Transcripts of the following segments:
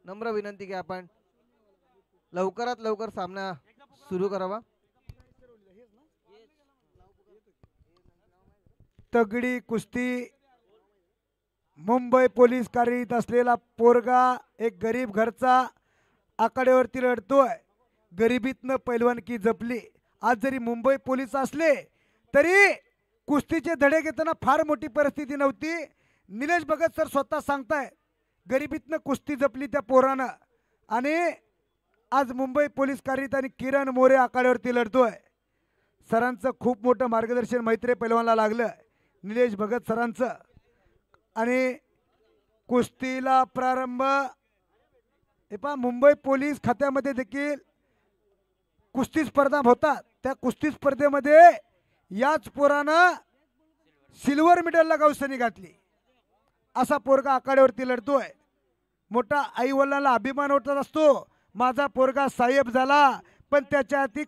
नम्र विनंती की आपण लवकरात लवकर सामना सुरू करावा। तगडी कुस्ती मुंबई पोलीस कार्यरत असलेला पोरगा एक गरीब घरचा आकड्यावरती लढतोय। गरिबीतनं पैलवानकी जपली। आज जरी मुंबई पोलीस असले तरी कुस्तीचे धडे घेताना फार मोठी परिस्थिती नव्हती। निलेश भगत सर स्वतः सांगताय गरिबीतनं कुस्ती जपली त्या पोरानं आणि आज मुंबई पोलीस कार्यरत आणि किरण मोरे आकड्यावरती लढतोय। सरांचं खूप मोठं मार्गदर्शन मैत्रे पैलवानला लागलं निलेश भगत सरांचं आणि कुस्तीला प्रारंभ मुंबई पोलीस खात्यामध्ये देखील कुस्ती स्पर्धा होतात। त्या कुस्ती स्पर्धेमध्ये याच पोरानं सिल्वर मेडलला गवसणी घातली। असा पोरगा आखाड्यावरती लढतोय। मोठा आई वडिलांना अभिमान वाटत असतो माझा पोरगा साहेब झाला, पण त्याच्या हाती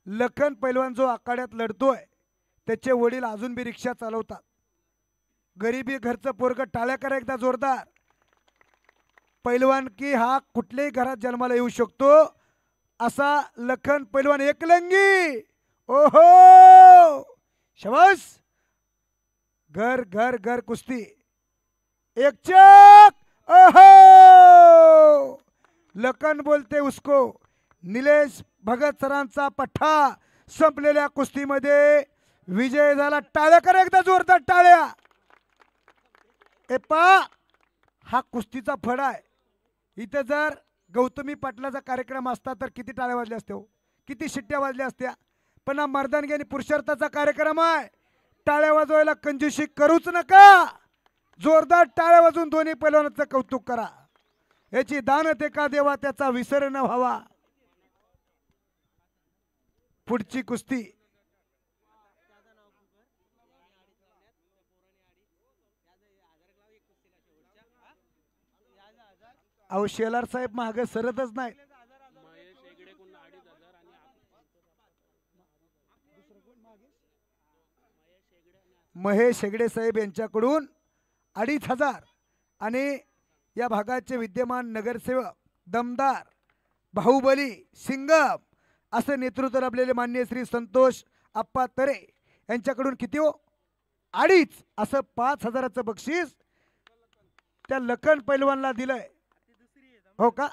लखन पैलवान जो आखाड्यात लढतोय त्याचे वडील अजून बी रिक्षा चालवतात। गरीबी घरचं पोरग टाळ्या करा एकदा जोरदार। पैलवानकी हा कुठल्याही घरात जन्माला येऊ शकतो असा लखन पैलवान एकलंगी। ओहो शाबास। घर घर घर कुस्ती एक चक। ओहो लखन बोलते उसको। निलेश भगत सरांचा पठ्ठा संपलेल्या कुस्तीमध्ये विजय झाला। टाळ्या करा एकदा जोरदार टाळ्या। हा कुस्तीचा फड आहे। इथे जर गौतमी पाटलाचा कार्यक्रम असता तर किती टाळ्या वाजल्या असत्या हो, किती शिट्ट्या वाजल्या असत्या। पण हा मर्दानगी आणि पुरुषार्थाचा कार्यक्रम आहे। टाळ्या वाजवायला कंजूशी करूच नका। जोरदार टाळ्या वाजवून दोन्ही पैलवानांचं कौतुक करा। याची दानते का देवा त्याचा विसर न व्हावा। पुढची कुस्ती अहो शेलार साहेब मागे सरतच नाही। महेश हेगडे साहेब यांच्याकडून 2500 आणि या भागाचे विद्यमान नगरसेवक दमदार बाहुबली सिंगम असे नेतृत्व लाभलेले माननीय श्री संतोष आप्पा तरे यांच्याकडून किती हो 2.5 असं 5000चं बक्षीस त्या लखन पैलवानला दिलंय हो का।